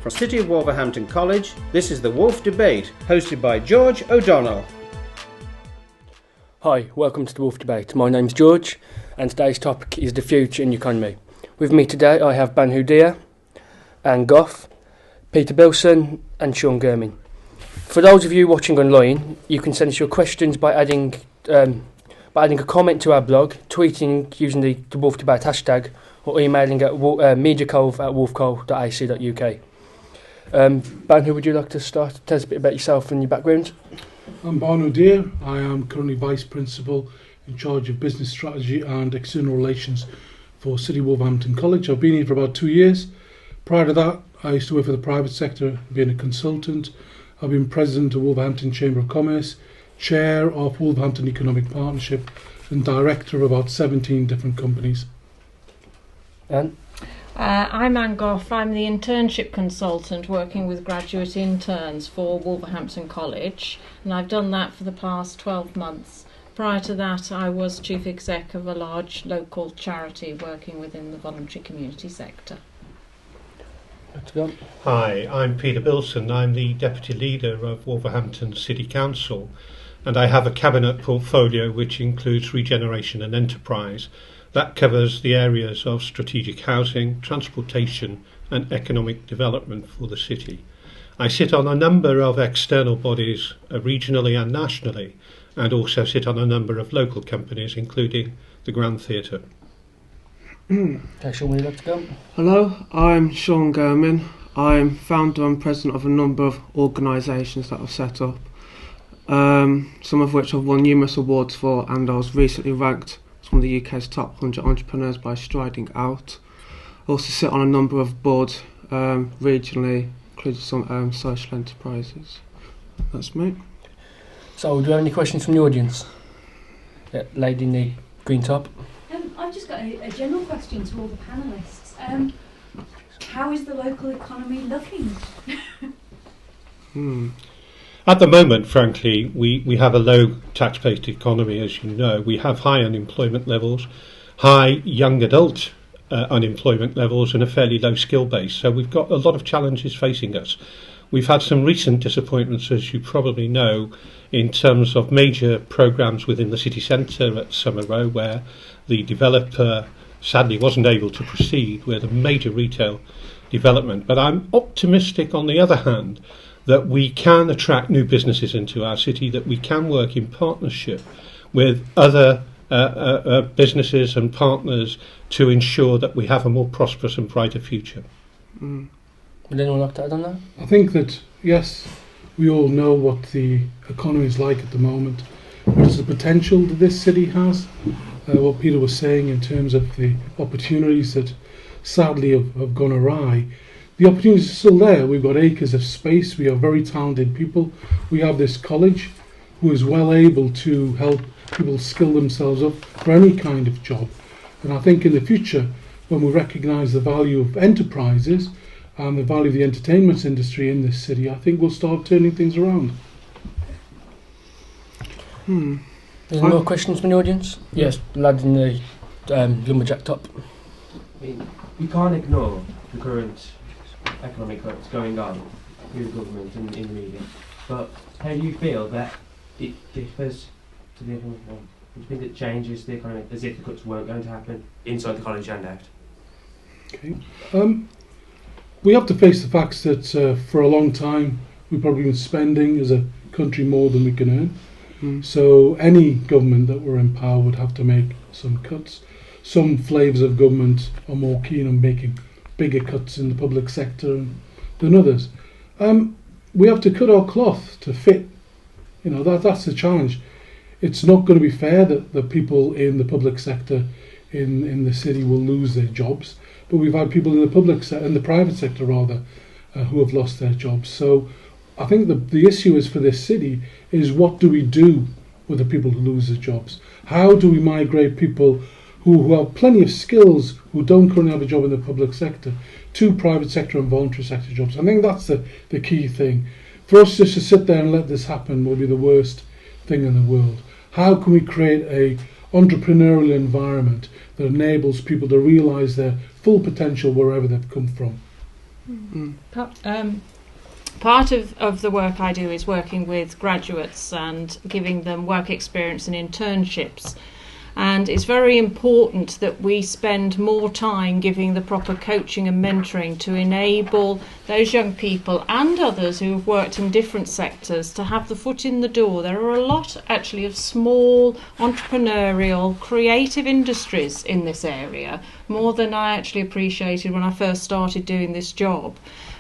From City of Wolverhampton College, this is the Wolf Debate, hosted by George O'Donnell. Hi, welcome to the Wolf Debate. My name's George, and today's topic is the future in the economy. With me today I have Banu Dia, Anne Goff, Peter Bilson and Sean Gurman. For those of you watching online, you can send us your questions by adding a comment to our blog, tweeting using the Wolf Debate hashtag, or emailing at mediacove@wolfco.ac.uk. Banu, would you like to start? Tell us a bit about yourself and your background. I'm Banu Dia. I am currently Vice Principal in charge of Business Strategy and External Relations for City Wolverhampton College. I've been here for about 2 years. Prior to that, I used to work for the private sector, being a consultant. I've been President of Wolverhampton Chamber of Commerce, Chair of Wolverhampton Economic Partnership and Director of about 17 different companies. Anne? I'm Anne Goff. I'm the internship consultant working with graduate interns for Wolverhampton College, and I've done that for the past 12 months. Prior to that, I was Chief Exec of a large local charity working within the voluntary community sector. Let's go. Hi, I'm Peter Bilson. I'm the Deputy Leader of Wolverhampton City Council, and I have a cabinet portfolio which includes regeneration and enterprise. That covers the areas of strategic housing, transportation and economic development for the city. I sit on a number of external bodies, regionally and nationally, and also sit on a number of local companies, including the Grand Theatre. Okay, Sean, would you like to go? Hello, I'm Sean Gurman. I'm founder and president of a number of organisations that I've set up, some of which I've won numerous awards for, and I was recently ranked as one of the UK's top 100 entrepreneurs by Striding Out. I also sit on a number of boards regionally, including some social enterprises. That's me. So, do you have any questions from the audience? Yeah, lady in the green top. I've just got a general question to all the panellists. How is the local economy looking? At the moment, frankly, we have a low tax-based economy, as you know. We have high unemployment levels, high young adult unemployment levels and a fairly low skill base. So we've got a lot of challenges facing us. We've had some recent disappointments, as you probably know, in terms of major programmes within the city centre at Summer Row, where the developer sadly wasn't able to proceed with a major retail development. But I'm optimistic, on the other hand, that we can attract new businesses into our city, that we can work in partnership with other businesses and partners to ensure that we have a more prosperous and brighter future. Would anyone like to add on that? I think that, yes, we all know what the economy is like at the moment, what is the potential that this city has, what Peter was saying in terms of the opportunities that sadly have gone awry. The opportunities are still there. We've got acres of space, we have very talented people, we have this college who is well able to help people skill themselves up for any kind of job. And I think in the future, when we recognise the value of enterprises and the value of the entertainment industry in this city, I think we'll start turning things around. Any more questions from the audience? Yes, the lad in the lumberjack top. I mean, we can't ignore the current economic that's going on through the government and in the media. But how do you feel that it differs to the economic one? Do you think it changes the economy as if the cuts weren't going to happen inside the college and out? Okay. We have to face the facts that for a long time we've probably been spending as a country more than we can earn. So any government that were in power would have to make some cuts. Some flavours of government are more keen on making bigger cuts in the public sector than others. We have to cut our cloth to fit. You know, that's the challenge. It's not going to be fair that the people in the public sector in the city will lose their jobs, but we've had people in the private sector rather, who have lost their jobs. So I think the issue is for this city is, what do we do with the people who lose their jobs? How do we migrate people who have plenty of skills, who don't currently have a job in the public sector, to private sector and voluntary sector jobs? I think that's the key thing. For us just to sit there and let this happen will be the worst thing in the world. How can we create a entrepreneurial environment that enables people to realise their full potential wherever they've come from? Part of the work I do is working with graduates and giving them work experience and internships. And it's very important that we spend more time giving the proper coaching and mentoring to enable those young people and others who have worked in different sectors to have the foot in the door. There are a lot actually of small entrepreneurial creative industries in this area, more than I actually appreciated when I first started doing this job.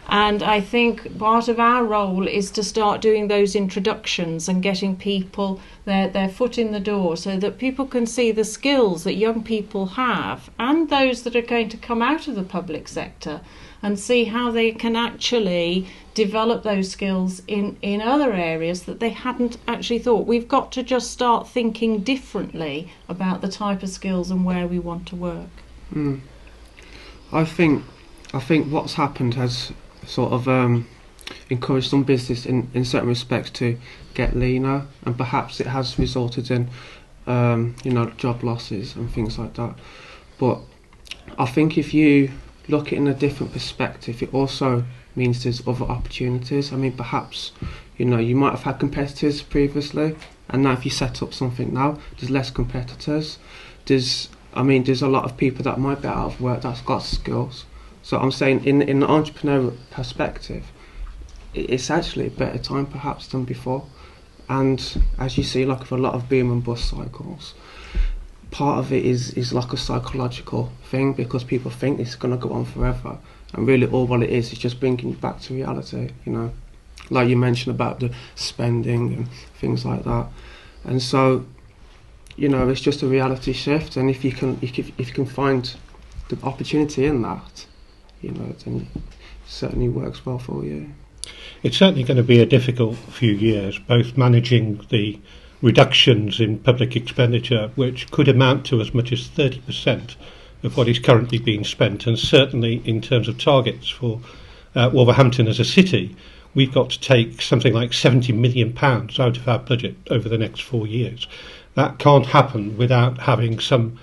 And I think part of our role is to start doing those introductions and getting people their foot in the door so that people can see the skills that young people have and those that are going to come out of the public sector and see how they can actually develop those skills in other areas that they hadn't actually thought. We've got to just start thinking differently about the type of skills and where we want to work. I think what's happened has sort of encouraged some business in certain respects to get leaner, and perhaps it has resulted in job losses and things like that. But I think if you look at it in a different perspective, it also means there's other opportunities. I mean, perhaps you might have had competitors previously, and now if you set up something now, there's less competitors. There's a lot of people that might be out of work that's got skills. So I'm saying in the entrepreneurial perspective, it's actually a better time perhaps than before. And as you see, like with a lot of boom and bust cycles, part of it is like a psychological thing, because people think it's going to go on forever. And really all what it is just bringing you back to reality, Like you mentioned about the spending and things like that. And so, it's just a reality shift. And if you can find the opportunity in that, then it certainly works well for you. It's certainly going to be a difficult few years, both managing the reductions in public expenditure, which could amount to as much as 30% of what is currently being spent, and certainly in terms of targets for Wolverhampton as a city, we've got to take something like £70 million out of our budget over the next 4 years. That can't happen without having some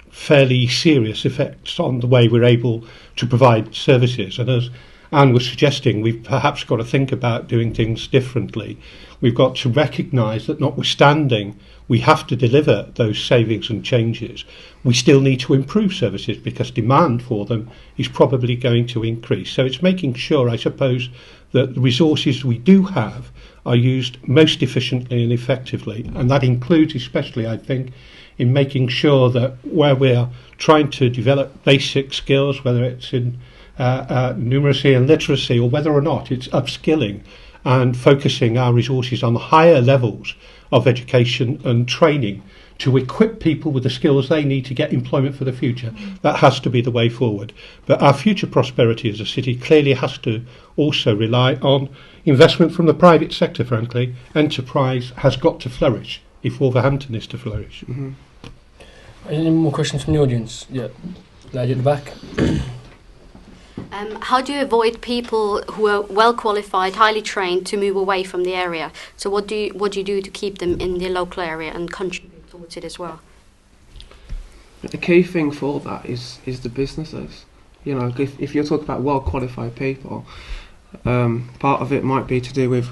fairly serious effects on the way we're able to provide services. And as Anne was suggesting, we've perhaps got to think about doing things differently. We've got to recognise that notwithstanding we have to deliver those savings and changes, we still need to improve services because demand for them is probably going to increase. So it's making sure, I suppose, that the resources we do have are used most efficiently and effectively. And that includes especially, I think, in making sure that where we're trying to develop basic skills, whether it's in numeracy and literacy or whether or not it's upskilling and focusing our resources on the higher levels of education and training to equip people with the skills they need to get employment for the future. That has to be the way forward. But our future prosperity as a city clearly has to also rely on investment from the private sector, frankly. Enterprise has got to flourish if Wolverhampton is to flourish. Mm-hmm. Any more questions from the audience? Yeah, lady at the back. How do you avoid people who are well qualified, highly trained, to move away from the area? So what do you do to keep them in the local area and contribute towards it as well? The key thing for that is the businesses. If you're talking about well qualified people, part of it might be to do with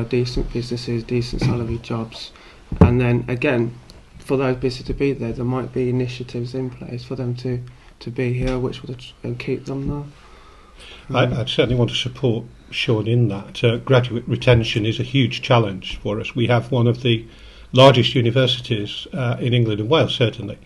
decent businesses, decent salary jobs, and then again, for those businesses to be there might be initiatives in place for them to be here, which would keep them there. I'd certainly want to support Sean in that. Graduate retention is a huge challenge for us. We have one of the largest universities in England and Wales, certainly,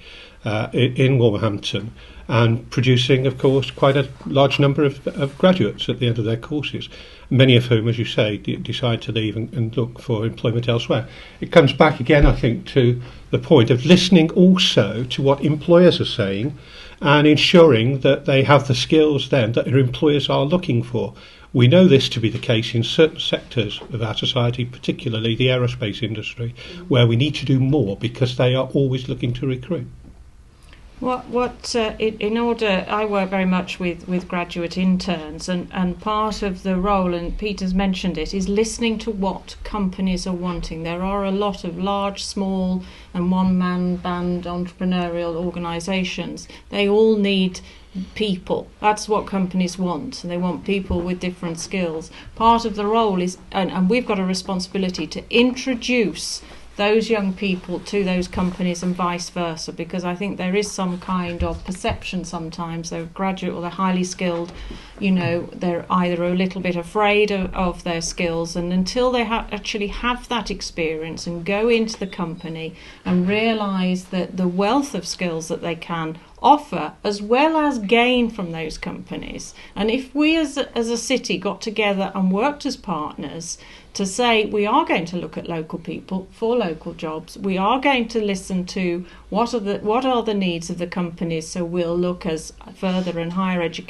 in Wolverhampton, and producing, of course, quite a large number of graduates at the end of their courses, many of whom, as you say, decide to leave and look for employment elsewhere. It comes back again, I think, to the point of listening also to what employers are saying and ensuring that they have the skills then that their employers are looking for. We know this to be the case in certain sectors of our society, particularly the aerospace industry, where we need to do more because they are always looking to recruit. In order, I work very much with graduate interns, and part of the role, and Peter's mentioned it, is listening to what companies are wanting. There are a lot of large, small and one-man band entrepreneurial organisations. They all need people. That's what companies want. They want people with different skills. Part of the role is, and we've got a responsibility to introduce those young people to those companies and vice versa, because I think there is some kind of perception sometimes they're graduate or they're highly skilled, they're either a little bit afraid of their skills, and until they actually have that experience and go into the company and realise that the wealth of skills that they can offer as well as gain from those companies. And if we as a city got together and worked as partners to say we are going to look at local people for local jobs, we are going to listen to what are the needs of the companies, so we'll look as further and higher education